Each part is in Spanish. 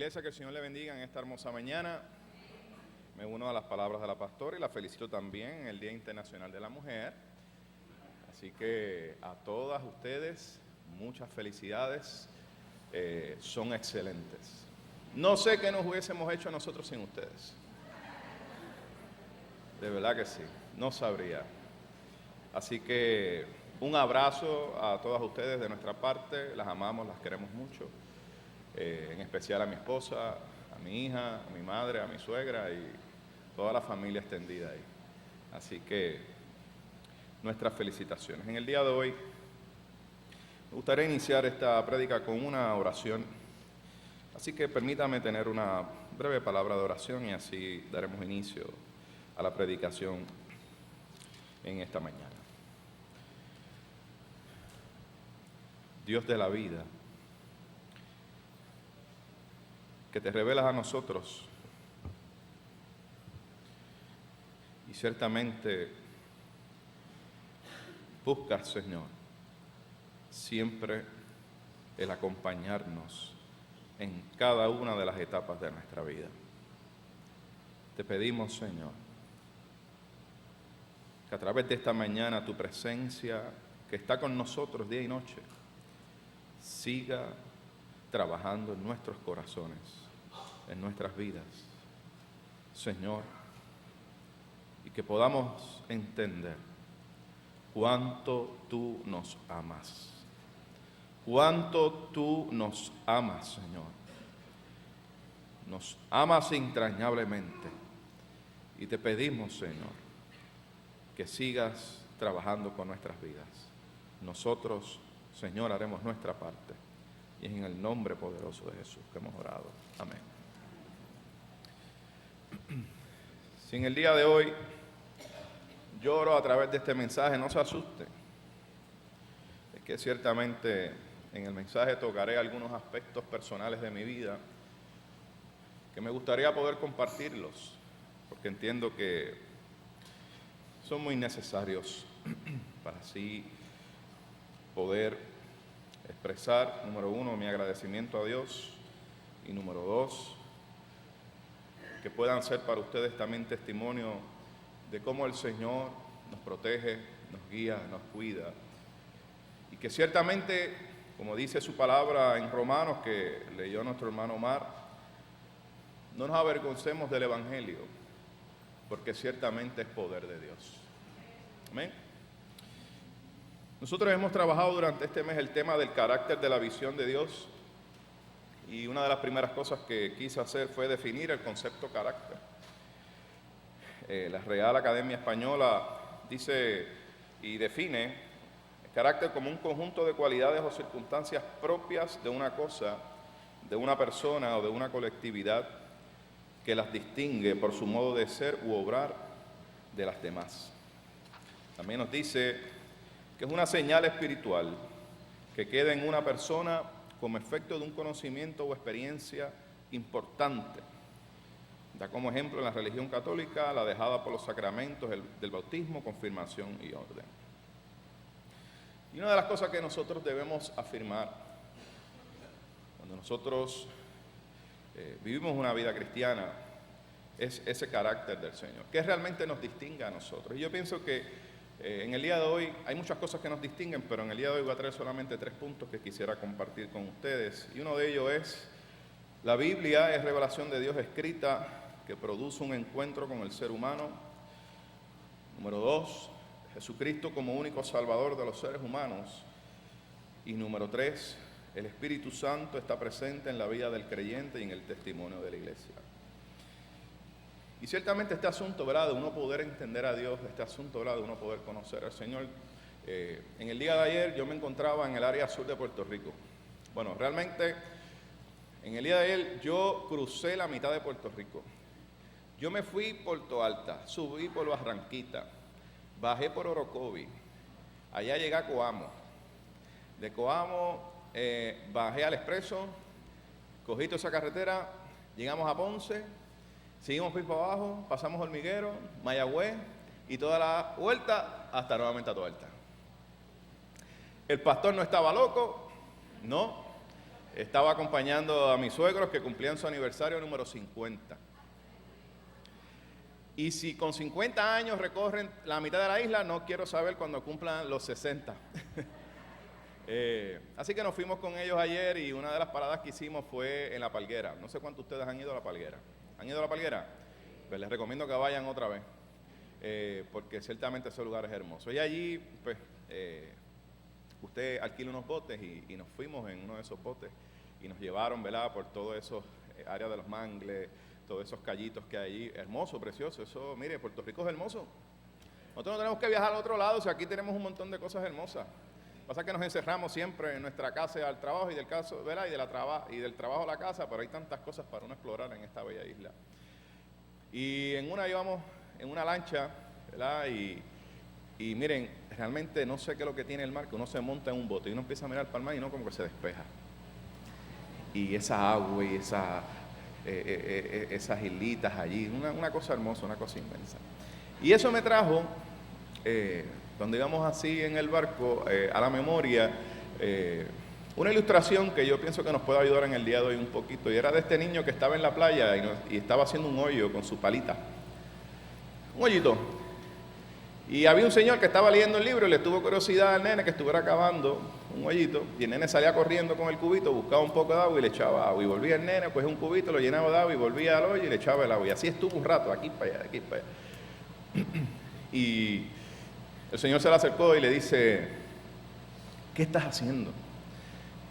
Iglesia, que el Señor le bendiga en esta hermosa mañana. Me uno a las palabras de la pastora y la felicito también en el Día Internacional de la Mujer. Así que a todas ustedes, muchas felicidades, son excelentes. No sé qué nos hubiésemos hecho nosotros sin ustedes. De verdad que sí, no sabría. Así que un abrazo a todas ustedes de nuestra parte, las amamos, las queremos mucho. En especial a mi esposa, a mi hija, a mi madre, a mi suegra y toda la familia extendida ahí. Así que nuestras felicitaciones. En el día de hoy me gustaría iniciar esta prédica con una oración. Así que permítame tener una breve palabra de oración y así daremos inicio a la predicación en esta mañana. Dios de la vida, que te revelas a nosotros y ciertamente buscas, Señor, siempre el acompañarnos en cada una de las etapas de nuestra vida. Te pedimos, Señor, que a través de esta mañana tu presencia, que está con nosotros día y noche, siga trabajando en nuestros corazones, en nuestras vidas, Señor, y que podamos entender cuánto tú nos amas, cuánto tú nos amas, Señor. Nos amas entrañablemente y te pedimos, Señor, que sigas trabajando con nuestras vidas. Nosotros, Señor, haremos nuestra parte. Y es en el nombre poderoso de Jesús que hemos orado. Amén. Si en el día de hoy lloro a través de este mensaje, no se asusten. Es que ciertamente en el mensaje tocaré algunos aspectos personales de mi vida que me gustaría poder compartirlos, porque entiendo que son muy necesarios para así poder expresar, número uno, mi agradecimiento a Dios y número dos, que puedan ser para ustedes también testimonio de cómo el Señor nos protege, nos guía, nos cuida y que ciertamente, como dice su palabra en Romanos que leyó nuestro hermano Omar, no nos avergoncemos del Evangelio porque ciertamente es poder de Dios. Amén. Nosotros hemos trabajado durante este mes el tema del carácter de la visión de Dios y una de las primeras cosas que quise hacer fue definir el concepto carácter. La Real Academia Española dice y define el carácter como un conjunto de cualidades o circunstancias propias de una cosa, de una persona o de una colectividad que las distingue por su modo de ser u obrar de las demás. También nos dice que es una señal espiritual que queda en una persona como efecto de un conocimiento o experiencia importante. Da como ejemplo en la religión católica la dejada por los sacramentos del bautismo, confirmación y orden. Y una de las cosas que nosotros debemos afirmar cuando nosotros vivimos una vida cristiana es ese carácter del Señor, que realmente nos distingue a nosotros. Y yo pienso que en el día de hoy hay muchas cosas que nos distinguen, pero en el día de hoy voy a traer solamente 3 puntos que quisiera compartir con ustedes. Y uno de ellos es, la Biblia es revelación de Dios escrita que produce un encuentro con el ser humano. Número 2, Jesucristo como único salvador de los seres humanos. Y número 3, el Espíritu Santo está presente en la vida del creyente y en el testimonio de la iglesia. Y ciertamente este asunto, ¿verdad?, de uno poder entender a Dios, este asunto, ¿verdad?, de uno poder conocer al Señor. En el día de ayer yo me encontraba en el área sur de Puerto Rico. Bueno, realmente en el día de ayer yo crucé la mitad de Puerto Rico. Yo me fui por Toalta, subí por Barranquita, bajé por Orocovi, allá llegué a Coamo. De Coamo bajé al Expreso, cogí toda esa carretera, llegamos a Ponce. Seguimos para abajo, pasamos Hormiguero, Mayagüez y toda la vuelta hasta nuevamente a Toalta. El pastor no estaba loco, no. estaba acompañando a mis suegros que cumplían su aniversario número 50. Y si con 50 años recorren la mitad de la isla, no quiero saber cuando cumplan los 60. Así que nos fuimos con ellos ayer y una de las paradas que hicimos fue en La Palguera. No sé cuántos de ustedes han ido a La Palguera. ¿Han ido a La Palguera? Pues les recomiendo que vayan otra vez, porque ciertamente ese lugar es hermoso. Y allí, pues, usted alquila unos botes y nos fuimos en uno de esos botes y nos llevaron, ¿verdad?, por todos esos áreas de los mangles, todos esos callitos que hay allí. Hermoso, precioso. Eso, mire, Puerto Rico es hermoso. Nosotros no tenemos que viajar al otro lado, o sea, aquí tenemos un montón de cosas hermosas. Pasa que nos encerramos siempre en nuestra casa al trabajo y del caso, ¿verdad?, y del trabajo a la casa, pero hay tantas cosas para uno explorar en esta bella isla. Y en una íbamos en una lancha, ¿verdad?, y miren, realmente no sé qué es lo que tiene el mar, que uno se monta en un bote y uno empieza a mirar para el mar y no, como que se despeja. Y esa agua y esas islitas allí, una cosa hermosa, una cosa inmensa. Y eso me trajo, cuando íbamos así en el barco, a la memoria, una ilustración que yo pienso que nos puede ayudar en el día de hoy un poquito, y era de este niño que estaba en la playa y estaba haciendo un hoyo con su palita, un hoyito, y había un señor que estaba leyendo el libro y le tuvo curiosidad al nene que estuviera cavando un hoyito, y el nene salía corriendo con el cubito, buscaba un poco de agua y le echaba agua, y volvía el nene, pues un cubito, lo llenaba de agua y volvía al hoyo y le echaba el agua, y así estuvo un rato, aquí para allá, aquí para allá. Y el Señor se le acercó y le dice, ¿qué estás haciendo?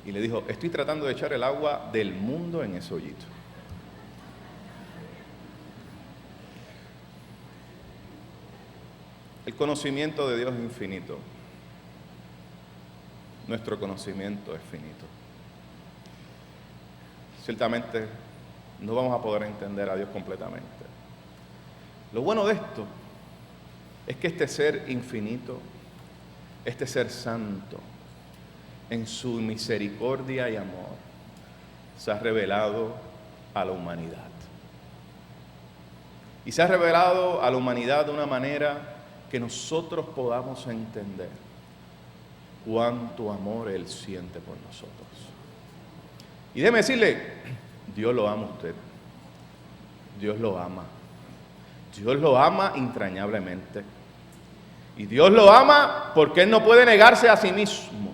Y le dijo, estoy tratando de echar el agua del mundo en ese hoyito. El conocimiento de Dios es infinito. Nuestro conocimiento es finito. Ciertamente no vamos a poder entender a Dios completamente. Lo bueno de esto es que este ser infinito, este ser santo, en su misericordia y amor, se ha revelado a la humanidad. Y se ha revelado a la humanidad de una manera que nosotros podamos entender cuánto amor Él siente por nosotros. Y déjeme decirle, Dios lo ama a usted. Dios lo ama. Dios lo ama entrañablemente. Y Dios lo ama porque Él no puede negarse a sí mismo.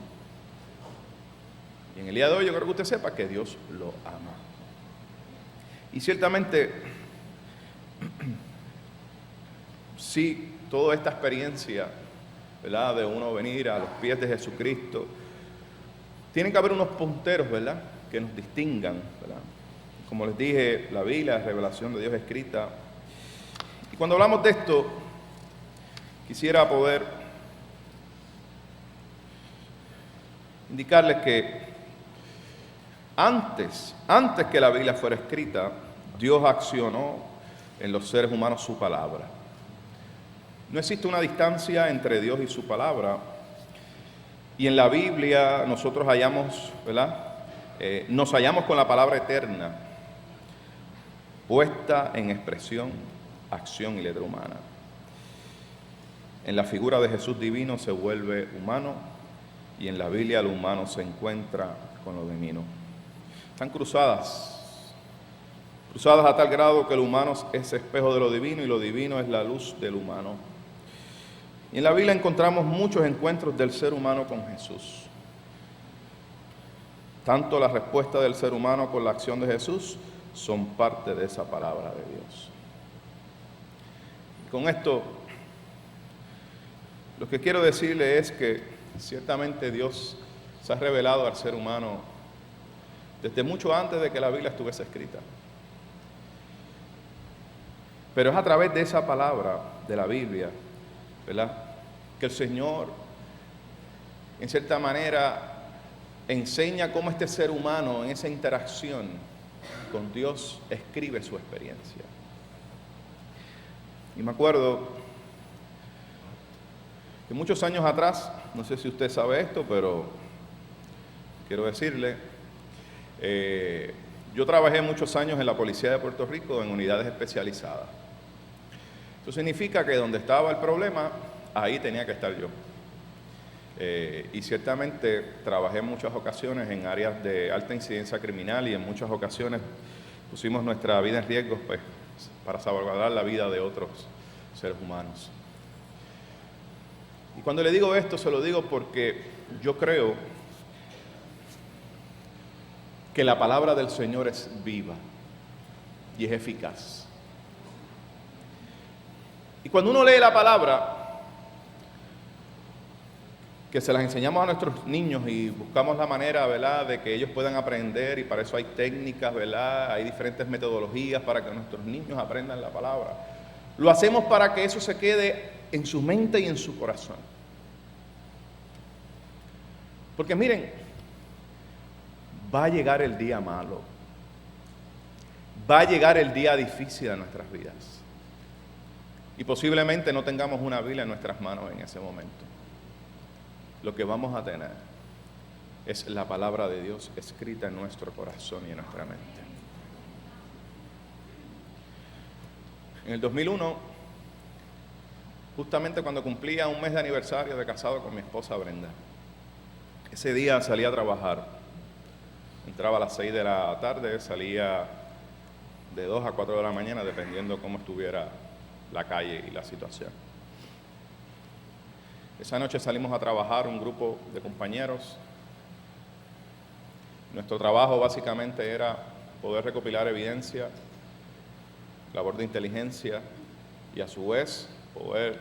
Y en el día de hoy yo creo que usted sepa que Dios lo ama. Y ciertamente, sí, toda esta experiencia, ¿verdad?, de uno venir a los pies de Jesucristo, tienen que haber unos punteros, ¿verdad?, que nos distingan, ¿verdad? Como les dije, la Biblia, la revelación de Dios escrita. Y cuando hablamos de esto, quisiera poder indicarles que antes que la Biblia fuera escrita, Dios accionó en los seres humanos su palabra. No existe una distancia entre Dios y su palabra. Y en la Biblia nosotros hallamos, ¿verdad?, nos hallamos con la palabra eterna, puesta en expresión, acción y letra humana. En la figura de Jesús divino se vuelve humano y en la Biblia lo humano se encuentra con lo divino. Están cruzadas a tal grado que lo humano es espejo de lo divino y lo divino es la luz del humano. Y en la Biblia encontramos muchos encuentros del ser humano con Jesús. Tanto la respuesta del ser humano con la acción de Jesús son parte de esa palabra de Dios. Y con esto, lo que quiero decirle es que ciertamente Dios se ha revelado al ser humano desde mucho antes de que la Biblia estuviese escrita. Pero es a través de esa palabra de la Biblia, ¿verdad?, que el Señor, en cierta manera, enseña cómo este ser humano, en esa interacción con Dios, escribe su experiencia. Y me acuerdo que muchos años atrás, no sé si usted sabe esto, pero quiero decirle, yo trabajé muchos años en la Policía de Puerto Rico en unidades especializadas. Eso significa que donde estaba el problema, ahí tenía que estar yo. Y ciertamente trabajé en muchas ocasiones en áreas de alta incidencia criminal y en muchas ocasiones pusimos nuestra vida en riesgo, pues, para salvaguardar la vida de otros seres humanos. Y cuando le digo esto, se lo digo porque yo creo que la palabra del Señor es viva y es eficaz. Y cuando uno lee la palabra, que se las enseñamos a nuestros niños y buscamos la manera, ¿verdad?, de que ellos puedan aprender, y para eso hay técnicas, ¿verdad?, hay diferentes metodologías para que nuestros niños aprendan la palabra. Lo hacemos para que eso se quede en su mente y en su corazón. Porque miren, va a llegar el día malo, va a llegar el día difícil de nuestras vidas, y posiblemente no tengamos una Biblia en nuestras manos en ese momento. Lo que vamos a tener es la palabra de Dios escrita en nuestro corazón y en nuestra mente. En el 2001, justamente cuando cumplía un mes de aniversario de casado con mi esposa Brenda, ese día salí a trabajar. Entraba a las 6 de la tarde, salía de 2 a 4 de la mañana, dependiendo cómo estuviera la calle y la situación. Esa noche salimos a trabajar un grupo de compañeros. Nuestro trabajo básicamente era poder recopilar evidencia, labor de inteligencia, y a su vez poder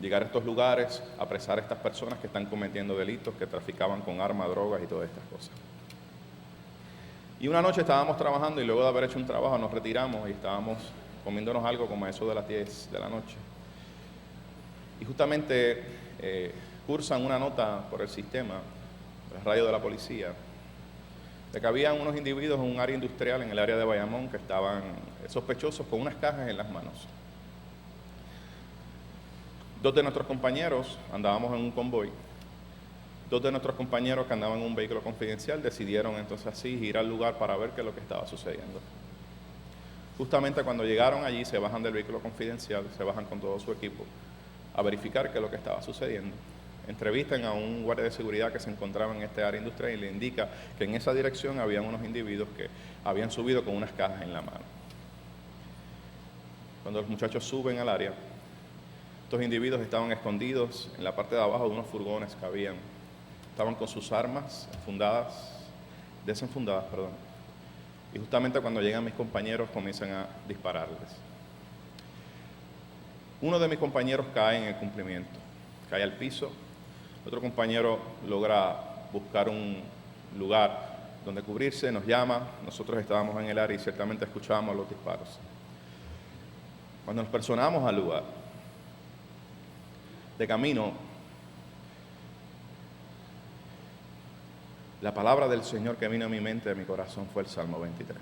llegar a estos lugares, apresar a estas personas que están cometiendo delitos, que traficaban con armas, drogas y todas estas cosas. Y una noche estábamos trabajando y luego de haber hecho un trabajo nos retiramos y estábamos comiéndonos algo como a eso de las 10 de la noche. Y justamente cursan una nota por el sistema, el radio de la policía, de que había unos individuos en un área industrial en el área de Bayamón que estaban sospechosos con unas cajas en las manos. 2 de nuestros compañeros andábamos en un convoy. 2 de nuestros compañeros que andaban en un vehículo confidencial decidieron entonces así ir al lugar para ver qué es lo que estaba sucediendo. Justamente cuando llegaron allí se bajan del vehículo confidencial, se bajan con todo su equipo a verificar qué es lo que estaba sucediendo. Entrevistan a un guardia de seguridad que se encontraba en este área industrial y le indica que en esa dirección habían unos individuos que habían subido con unas cajas en la mano. Cuando los muchachos suben al área, estos individuos estaban escondidos en la parte de abajo de unos furgones que habían. Estaban con sus armas desenfundadas. Y justamente cuando llegan mis compañeros comienzan a dispararles. Uno de mis compañeros cae en el cumplimiento, cae al piso. Otro compañero logra buscar un lugar donde cubrirse, nos llama. Nosotros estábamos en el área y ciertamente escuchábamos los disparos. Cuando nos personamos al lugar, de camino, la palabra del Señor que vino a mi mente, a mi corazón, fue el Salmo 23.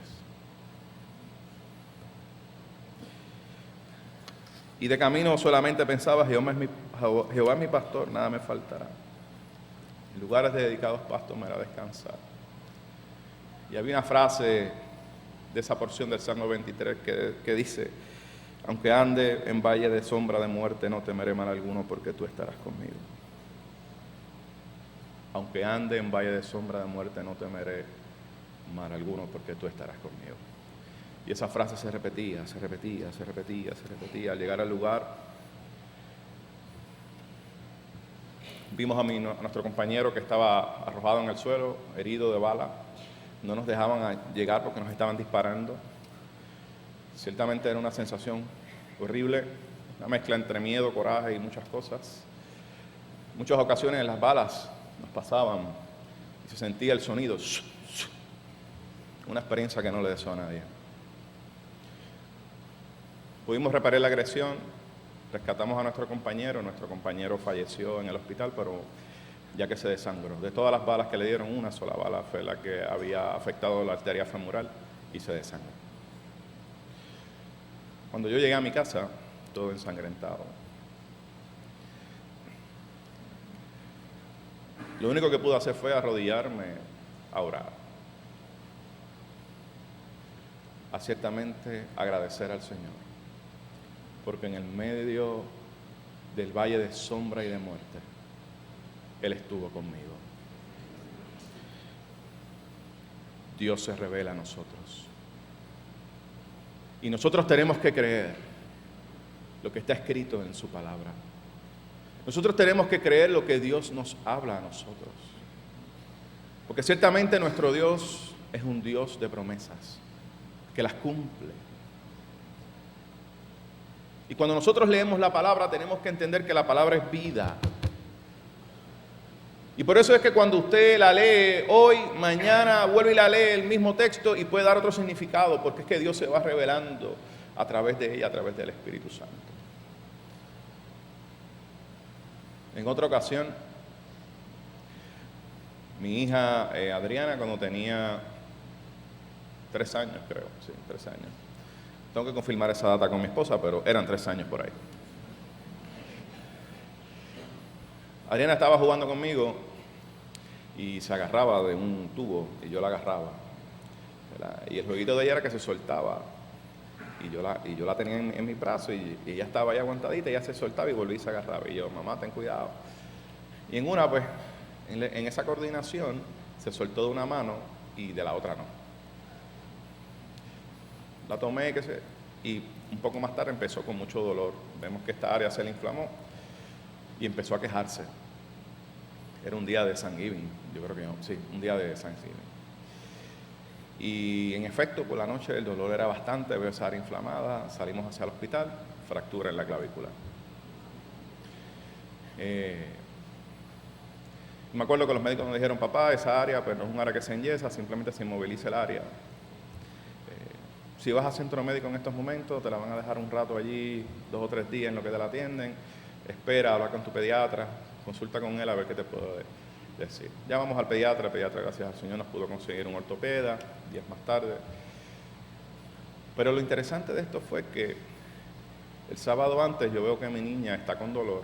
Y de camino solamente pensaba, Jehová es mi pastor, nada me faltará. En lugares de dedicados pastos me hará descansar. Y había una frase de esa porción del Salmo 23 que dice, aunque ande en valle de sombra de muerte, no temeré mal alguno porque tú estarás conmigo. Aunque ande en valle de sombra de muerte, no temeré mal alguno porque tú estarás conmigo. Y esa frase se repetía. Al llegar al lugar, vimos a nuestro compañero que estaba arrojado en el suelo, herido de bala. No nos dejaban llegar porque nos estaban disparando. Ciertamente era una sensación horrible, una mezcla entre miedo, coraje y muchas cosas. Muchas ocasiones las balas nos pasaban y se sentía el sonido. Una experiencia que no le deseo a nadie. Pudimos reparar la agresión, rescatamos a nuestro compañero falleció en el hospital, pero ya que se desangró. De todas las balas que le dieron, una sola bala fue la que había afectado la arteria femoral y se desangró. Cuando yo llegué a mi casa, todo ensangrentado, lo único que pude hacer fue arrodillarme a orar, a ciertamente agradecer al Señor, porque en el medio del valle de sombra y de muerte, Él estuvo conmigo. Dios se revela a nosotros. Y nosotros tenemos que creer lo que está escrito en su palabra. Nosotros tenemos que creer lo que Dios nos habla a nosotros. Porque ciertamente nuestro Dios es un Dios de promesas, que las cumple. Y cuando nosotros leemos la palabra, tenemos que entender que la palabra es vida. Y por eso es que cuando usted la lee hoy, mañana vuelve y la lee el mismo texto y puede dar otro significado, porque es que Dios se va revelando a través de ella, a través del Espíritu Santo. En otra ocasión, mi hija Adriana, cuando tenía 3 años, creo, sí, 3 años. Tengo que confirmar esa data con mi esposa, pero eran 3 años por ahí. Adriana estaba jugando conmigo y se agarraba de un tubo y yo la agarraba, ¿verdad? Y el jueguito de ella era que se soltaba y yo la tenía en mis brazos y ella estaba ahí aguantadita, ella se soltaba y volvía y se agarraba. Y yo, mamá, ten cuidado. Y en una, pues, en esa coordinación se soltó de una mano y de la otra no. La tomé y un poco más tarde empezó con mucho dolor. Vemos que esta área se le inflamó y empezó a quejarse. Era un día de Thanksgiving, yo creo que sí, un día de Thanksgiving. Y en efecto, por la noche el dolor era bastante, veo esa área inflamada, salimos hacia el hospital, fractura en la clavícula. Me acuerdo que los médicos nos dijeron, papá, esa área pues no es un área que se enyesa, simplemente se inmoviliza el área. Si vas a centro médico en estos momentos, te la van a dejar un rato allí, 2 o 3 días en lo que te la atienden. Espera, habla con tu pediatra, consulta con él a ver qué te puedo decir. Ya vamos al pediatra, el pediatra, gracias al Señor, nos pudo conseguir un ortopeda, días más tarde. Pero lo interesante de esto fue que el sábado antes yo veo que mi niña está con dolor.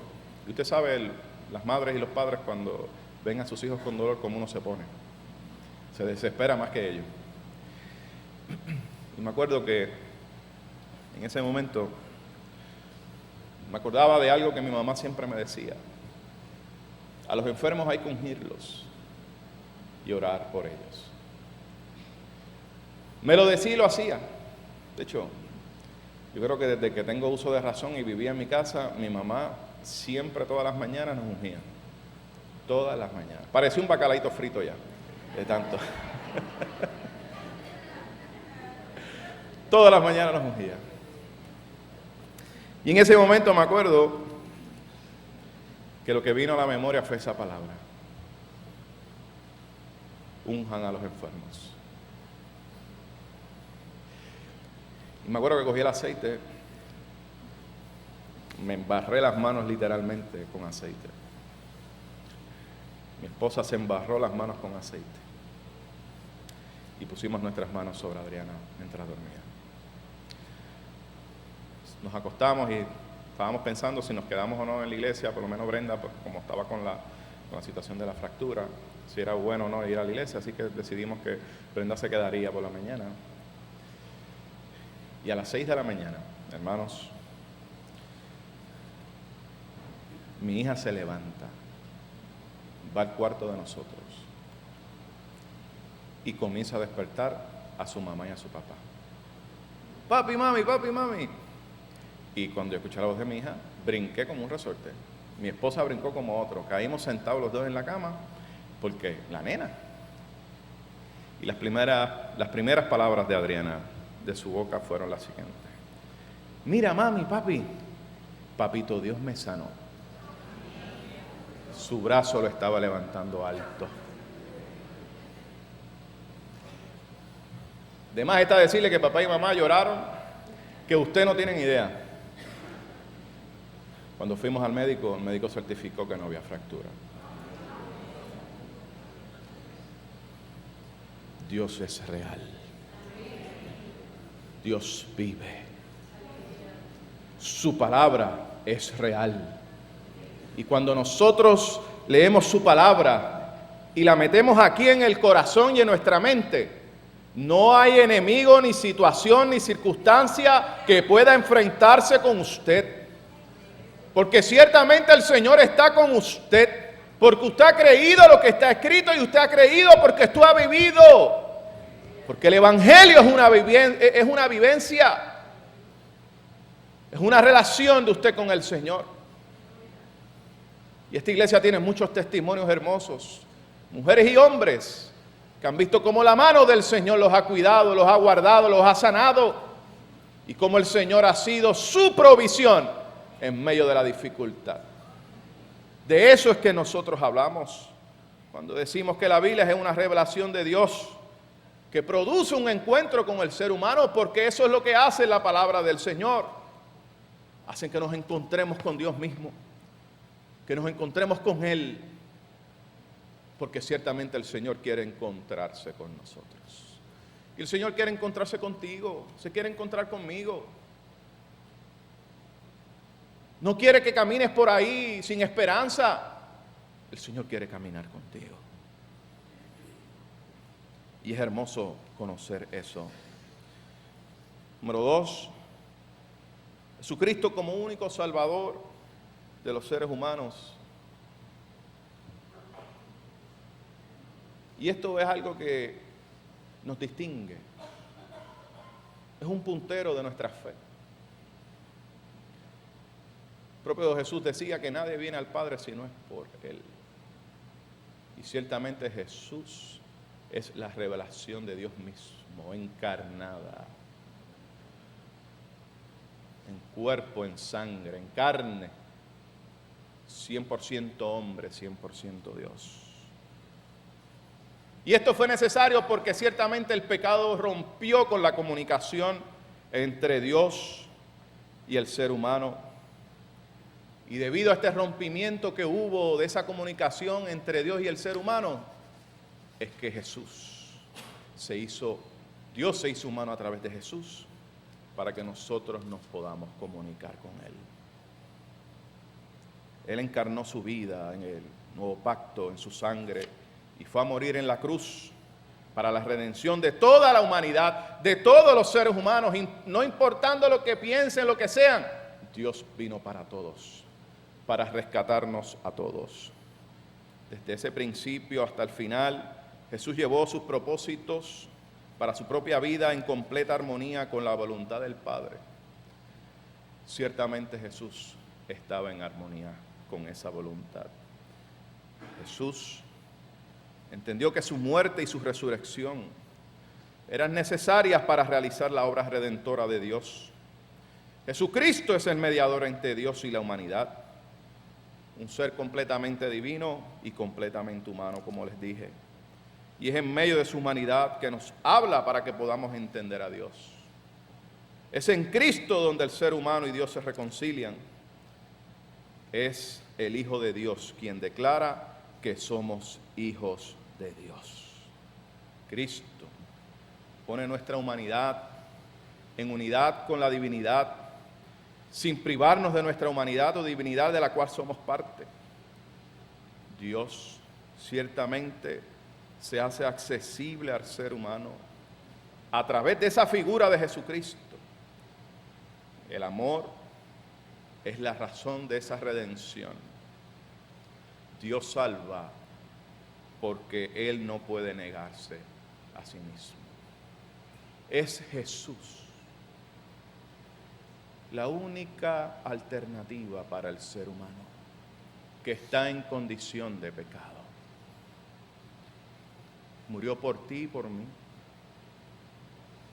Y usted sabe, las madres y los padres cuando ven a sus hijos con dolor, cómo uno se pone. Se desespera más que ellos. Y me acuerdo que en ese momento me acordaba de algo que mi mamá siempre me decía. A los enfermos hay que ungirlos y orar por ellos. Me lo decía y lo hacía. De hecho, yo creo que desde que tengo uso de razón y vivía en mi casa, mi mamá siempre todas las mañanas nos ungía. Todas las mañanas. Parecía un bacalaíto frito ya, de tanto. Todas las mañanas nos ungía. Y en ese momento me acuerdo que lo que vino a la memoria fue esa palabra. Unjan a los enfermos. Y me acuerdo que cogí el aceite, me embarré las manos literalmente con aceite. Mi esposa se embarró las manos con aceite. Y pusimos nuestras manos sobre Adriana mientras dormía. Nos acostamos y estábamos pensando si nos quedamos o no en la iglesia, por lo menos Brenda, pues, como estaba con la situación de la fractura, si era bueno o no ir a la iglesia, así que decidimos que Brenda se quedaría por la mañana. Y a las 6 de la mañana, hermanos, mi hija se levanta, va al cuarto de nosotros y comienza a despertar a su mamá y a su papá. Papi, mami, papi, mami. Y cuando yo escuché la voz de mi hija, brinqué como un resorte. Mi esposa brincó como otro. Caímos sentados los dos en la cama, porque la nena. Y las primeras palabras de Adriana, de su boca, fueron las siguientes. Mira, mami, papi, papito Dios me sanó. Su brazo lo estaba levantando alto. De más está decirle que papá y mamá lloraron, que usted no tienen idea. Cuando fuimos al médico, el médico certificó que no había fractura. Dios es real. Dios vive. Su palabra es real. Y cuando nosotros leemos su palabra y la metemos aquí en el corazón y en nuestra mente, no hay enemigo, ni situación, ni circunstancia que pueda enfrentarse con usted. Porque ciertamente el Señor está con usted. Porque usted ha creído lo que está escrito y usted ha creído porque usted ha vivido. Porque el Evangelio es una vivencia, es una relación de usted con el Señor. Y esta iglesia tiene muchos testimonios hermosos, mujeres y hombres que han visto cómo la mano del Señor los ha cuidado, los ha guardado, los ha sanado, y cómo el Señor ha sido su provisión en medio de la dificultad. De eso es que nosotros hablamos cuando decimos que la Biblia es una revelación de Dios que produce un encuentro con el ser humano, porque eso es lo que hace la palabra del Señor. Hacen que nos encontremos con Dios mismo, que nos encontremos con Él, porque ciertamente el Señor quiere encontrarse con nosotros. Y el Señor quiere encontrarse contigo, se quiere encontrar conmigo. No quiere que camines por ahí sin esperanza. El Señor quiere caminar contigo. Y es hermoso conocer eso. Número 2, Jesucristo como único Salvador de los seres humanos. Y esto es algo que nos distingue. Es un puntero de nuestra fe. El propio Jesús decía que nadie viene al Padre si no es por Él. Y ciertamente Jesús es la revelación de Dios mismo, encarnada. En cuerpo, en sangre, en carne. 100% hombre, 100% Dios. Y esto fue necesario porque ciertamente el pecado rompió con la comunicación entre Dios y el ser humano. Y debido a este rompimiento que hubo de esa comunicación entre Dios y el ser humano, es que Dios se hizo humano a través de Jesús, para que nosotros nos podamos comunicar con Él. Él encarnó su vida en el nuevo pacto, en su sangre, y fue a morir en la cruz para la redención de toda la humanidad, de todos los seres humanos, no importando lo que piensen, lo que sean. Dios vino para todos, para rescatarnos a todos. Desde ese principio hasta el final, Jesús llevó sus propósitos para su propia vida en completa armonía con la voluntad del Padre. Ciertamente Jesús estaba en armonía con esa voluntad. Jesús entendió que su muerte y su resurrección eran necesarias para realizar la obra redentora de Dios. Jesucristo es el mediador entre Dios y la humanidad, un ser completamente divino y completamente humano, como les dije. Y es en medio de su humanidad que nos habla para que podamos entender a Dios. Es en Cristo donde el ser humano y Dios se reconcilian. Es el Hijo de Dios quien declara que somos hijos de Dios. Cristo pone nuestra humanidad en unidad con la divinidad, sin privarnos de nuestra humanidad o divinidad de la cual somos parte. Dios ciertamente se hace accesible al ser humano a través de esa figura de Jesucristo. El amor es la razón de esa redención. Dios salva porque Él no puede negarse a sí mismo. Es Jesús la única alternativa para el ser humano que está en condición de pecado. Murió por ti y por mí,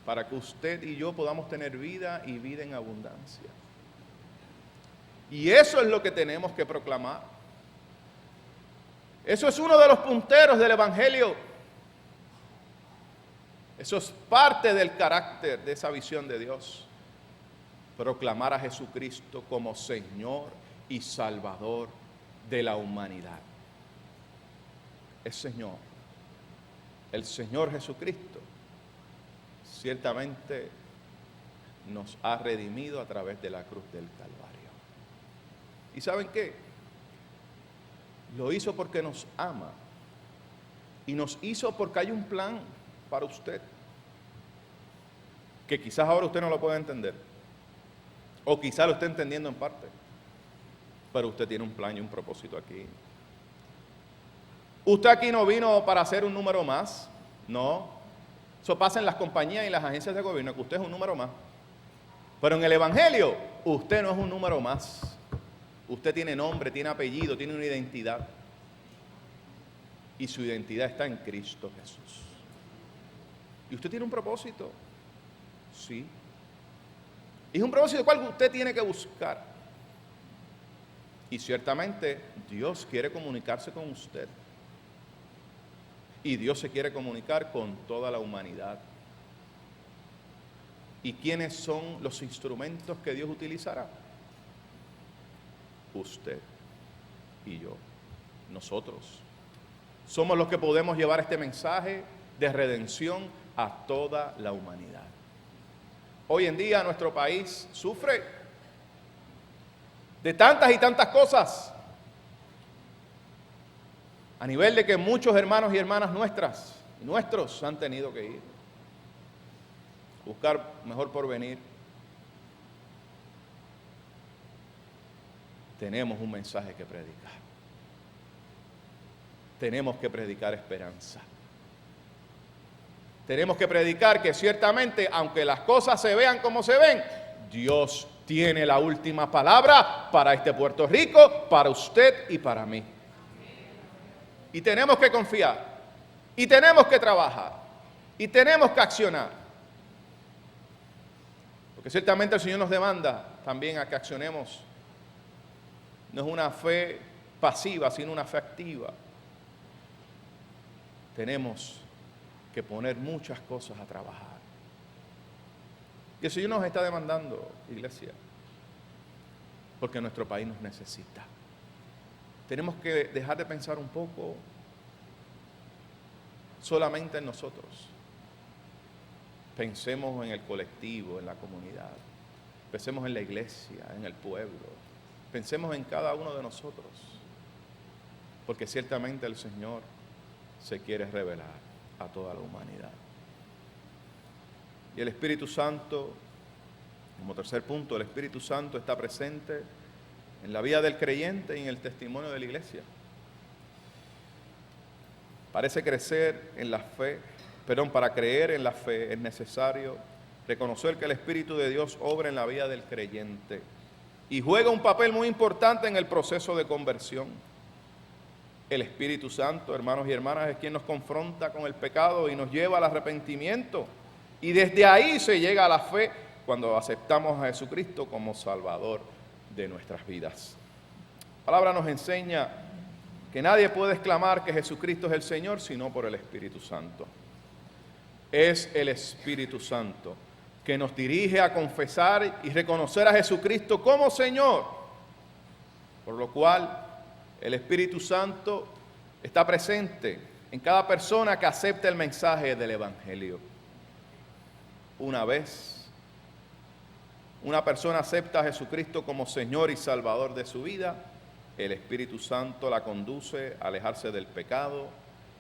para que usted y yo podamos tener vida y vida en abundancia. Y eso es lo que tenemos que proclamar. Eso es uno de los punteros del Evangelio. Eso es parte del carácter de esa visión de Dios. Proclamar a Jesucristo como Señor y Salvador de la humanidad. Es Señor. El Señor Jesucristo ciertamente nos ha redimido a través de la cruz del Calvario. ¿Y saben qué? Lo hizo porque nos ama. Y nos hizo porque hay un plan para usted, que quizás ahora usted no lo pueda entender. O quizás lo esté entendiendo en parte. Pero usted tiene un plan y un propósito aquí. Usted aquí no vino para ser un número más, no. Eso pasa en las compañías y las agencias de gobierno, que usted es un número más. Pero en el Evangelio, usted no es un número más. Usted tiene nombre, tiene apellido, tiene una identidad. Y su identidad está en Cristo Jesús. ¿Y usted tiene un propósito? Sí. Y es un propósito cual usted tiene que buscar. Y ciertamente Dios quiere comunicarse con usted. Y Dios se quiere comunicar con toda la humanidad. ¿Y quiénes son los instrumentos que Dios utilizará? Usted y yo, nosotros. Somos los que podemos llevar este mensaje de redención a toda la humanidad. Hoy en día nuestro país sufre de tantas y tantas cosas, a nivel de que muchos hermanos y hermanas nuestros han tenido que ir, buscar mejor porvenir. Tenemos un mensaje que predicar. Tenemos que predicar esperanza. Tenemos que predicar que ciertamente, aunque las cosas se vean como se ven, Dios tiene la última palabra para este Puerto Rico, para usted y para mí. Y tenemos que confiar, y tenemos que trabajar, y tenemos que accionar. Porque ciertamente el Señor nos demanda también a que accionemos. No es una fe pasiva, sino una fe activa. Tenemos que poner muchas cosas a trabajar. Y el Señor nos está demandando, iglesia, porque nuestro país nos necesita. Tenemos que dejar de pensar un poco solamente en nosotros. Pensemos en el colectivo, en la comunidad. Pensemos en la iglesia, en el pueblo. Pensemos en cada uno de nosotros. Porque ciertamente el Señor se quiere revelar a toda la humanidad. Y el Espíritu Santo, como tercer punto, el Espíritu Santo está presente en la vida del creyente y en el testimonio de la iglesia. Parece crecer en la fe, para creer en la fe es necesario reconocer que el Espíritu de Dios obra en la vida del creyente y juega un papel muy importante en el proceso de conversión. El Espíritu Santo, hermanos y hermanas, es quien nos confronta con el pecado y nos lleva al arrepentimiento. Y desde ahí se llega a la fe cuando aceptamos a Jesucristo como Salvador de nuestras vidas. La palabra nos enseña que nadie puede exclamar que Jesucristo es el Señor sino por el Espíritu Santo. Es el Espíritu Santo que nos dirige a confesar y reconocer a Jesucristo como Señor, por lo cual el Espíritu Santo está presente en cada persona que acepta el mensaje del Evangelio. Una vez una persona acepta a Jesucristo como Señor y Salvador de su vida, el Espíritu Santo la conduce a alejarse del pecado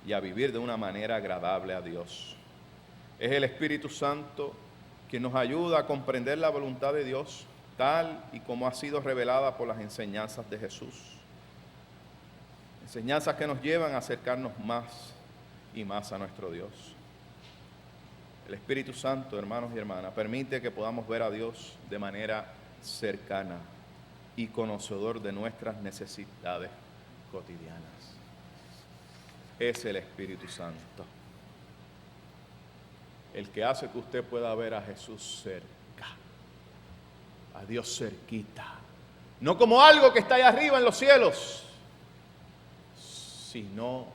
y a vivir de una manera agradable a Dios. Es el Espíritu Santo quien nos ayuda a comprender la voluntad de Dios tal y como ha sido revelada por las enseñanzas de Jesús. Enseñanzas que nos llevan a acercarnos más y más a nuestro Dios. El Espíritu Santo, hermanos y hermanas, permite que podamos ver a Dios de manera cercana y conocedor de nuestras necesidades cotidianas. Es el Espíritu Santo el que hace que usted pueda ver a Jesús cerca, a Dios cerquita, no como algo que está allá arriba en los cielos, sino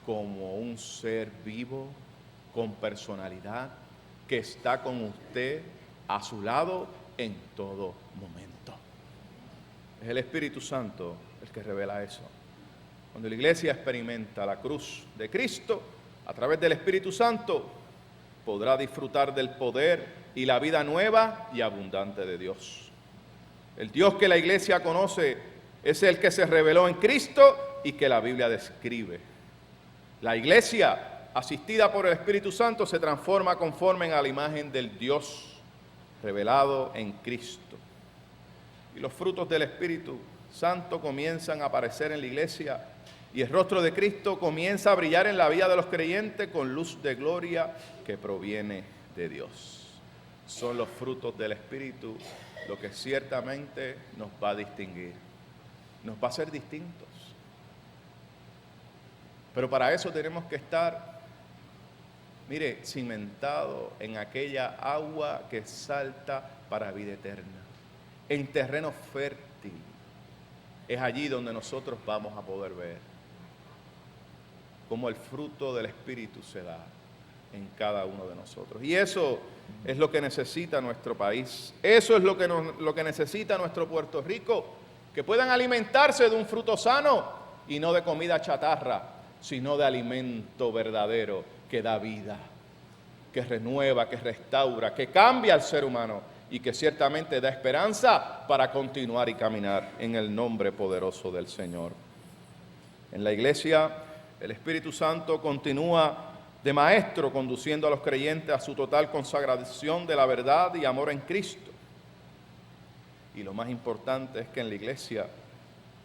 como un ser vivo, con personalidad, que está con usted a su lado en todo momento. Es el Espíritu Santo el que revela eso. Cuando la iglesia experimenta la cruz de Cristo, a través del Espíritu Santo, podrá disfrutar del poder y la vida nueva y abundante de Dios. El Dios que la iglesia conoce es el que se reveló en Cristo y que la Biblia describe. La iglesia, asistida por el Espíritu Santo, se transforma conforme a la imagen del Dios revelado en Cristo. Y los frutos del Espíritu Santo comienzan a aparecer en la iglesia Y el rostro de Cristo comienza a brillar en la vida de los creyentes con luz de gloria que proviene de Dios. Son los frutos del Espíritu lo que ciertamente nos va a distinguir, nos va a hacer distintos. Pero para eso tenemos que estar, mire, cimentado en aquella agua que salta para vida eterna, en terreno fértil. Es allí donde nosotros vamos a poder ver cómo el fruto del Espíritu se da en cada uno de nosotros. Y eso es lo que necesita nuestro país. Eso es lo que necesita nuestro Puerto Rico, que puedan alimentarse de un fruto sano y no de comida chatarra, sino de alimento verdadero que da vida, que renueva, que restaura, que cambia al ser humano y que ciertamente da esperanza para continuar y caminar en el nombre poderoso del Señor. En la iglesia, el Espíritu Santo continúa de maestro conduciendo a los creyentes a su total consagración de la verdad y amor en Cristo. Y lo más importante es que en la iglesia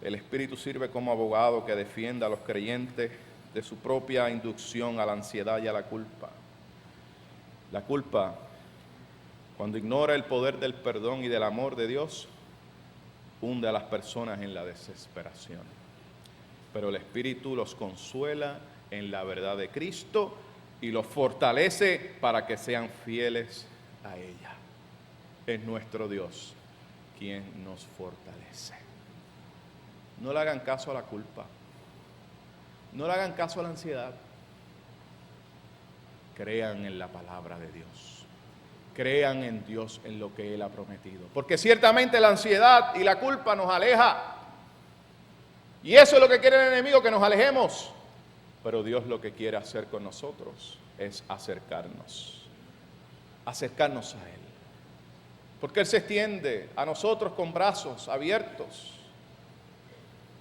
el Espíritu sirve como abogado que defienda a los creyentes de su propia inducción a la ansiedad y a la culpa. La culpa, cuando ignora el poder del perdón y del amor de Dios, hunde a las personas en la desesperación. Pero el Espíritu los consuela en la verdad de Cristo y los fortalece para que sean fieles a ella. Es nuestro Dios quien nos fortalece. No le hagan caso a la culpa. No le hagan caso a la ansiedad. Crean en la palabra de Dios. Crean en Dios, en lo que Él ha prometido. Porque ciertamente la ansiedad y la culpa nos aleja. Y eso es lo que quiere el enemigo, que nos alejemos. Pero Dios lo que quiere hacer con nosotros es acercarnos a Él. Porque Él se extiende a nosotros con brazos abiertos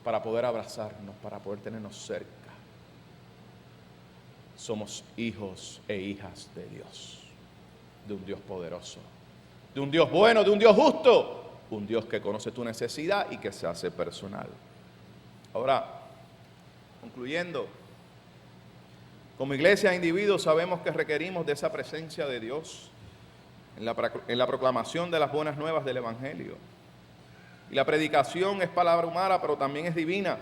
para poder abrazarnos, para poder tenernos cerca. Somos hijos e hijas de Dios, de un Dios poderoso, de un Dios bueno, de un Dios justo, un Dios que conoce tu necesidad y que se hace personal. Ahora, concluyendo, como iglesia e individuos sabemos que requerimos de esa presencia de Dios en la proclamación de las buenas nuevas del Evangelio. Y la predicación es palabra humana, pero también es divina.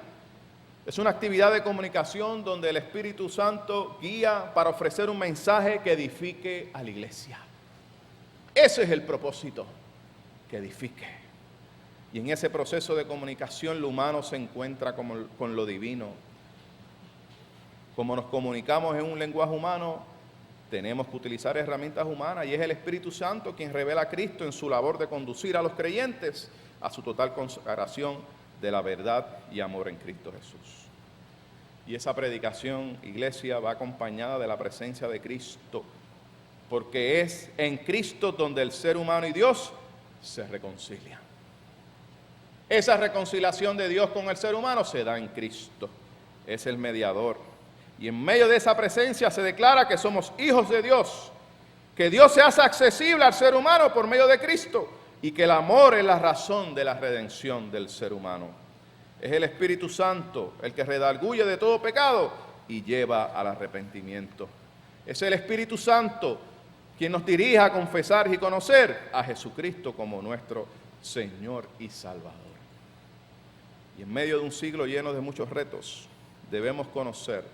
Es una actividad de comunicación donde el Espíritu Santo guía para ofrecer un mensaje que edifique a la iglesia. Ese es el propósito, que edifique. Y en ese proceso de comunicación lo humano se encuentra con lo divino. Como nos comunicamos en un lenguaje humano, tenemos que utilizar herramientas humanas y es el Espíritu Santo quien revela a Cristo en su labor de conducir a los creyentes a su total consagración de la verdad y amor en Cristo Jesús. Y esa predicación, iglesia, va acompañada de la presencia de Cristo, porque es en Cristo donde el ser humano y Dios se reconcilian. Esa reconciliación de Dios con el ser humano se da en Cristo, es el mediador. Y en medio de esa presencia se declara que somos hijos de Dios, que Dios se hace accesible al ser humano por medio de Cristo y que el amor es la razón de la redención del ser humano. Es el Espíritu Santo el que redarguye de todo pecado y lleva al arrepentimiento. Es el Espíritu Santo quien nos dirige a confesar y conocer a Jesucristo como nuestro Señor y Salvador. Y en medio de un siglo lleno de muchos retos, debemos conocer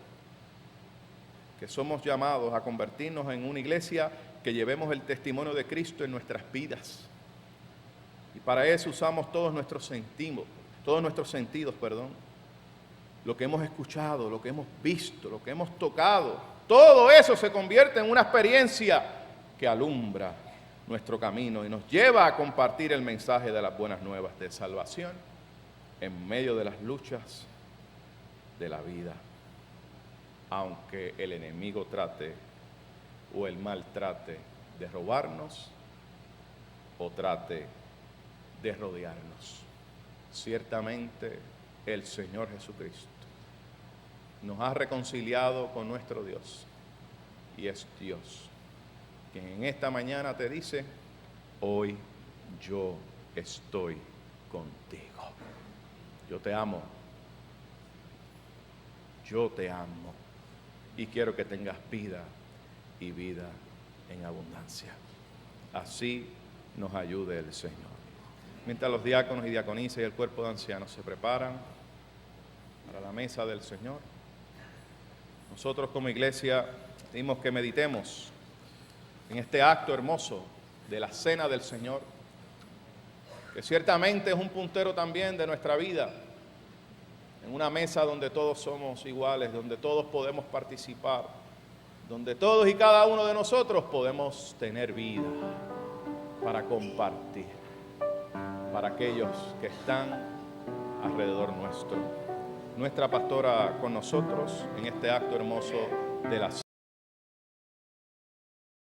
que somos llamados a convertirnos en una iglesia que llevemos el testimonio de Cristo en nuestras vidas. Y para eso usamos todos nuestros sentidos, lo que hemos escuchado, lo que hemos visto, lo que hemos tocado. Todo eso se convierte en una experiencia que alumbra nuestro camino y nos lleva a compartir el mensaje de las buenas nuevas de salvación en medio de las luchas de la vida. Aunque el enemigo trate o el mal trate de robarnos o trate de rodearnos. Ciertamente el Señor Jesucristo nos ha reconciliado con nuestro Dios y es Dios quien en esta mañana te dice: hoy yo estoy contigo. Yo te amo yo te amo y quiero que tengas vida y vida en abundancia. Así nos ayude el Señor. Mientras los diáconos y diaconisas y el cuerpo de ancianos se preparan para la mesa del Señor, nosotros como iglesia pedimos que meditemos en este acto hermoso de la cena del Señor, que ciertamente es un puntero también de nuestra vida, en una mesa donde todos somos iguales, donde todos podemos participar, donde todos y cada uno de nosotros podemos tener vida para compartir, para aquellos que están alrededor nuestro. Nuestra pastora con nosotros en este acto hermoso de la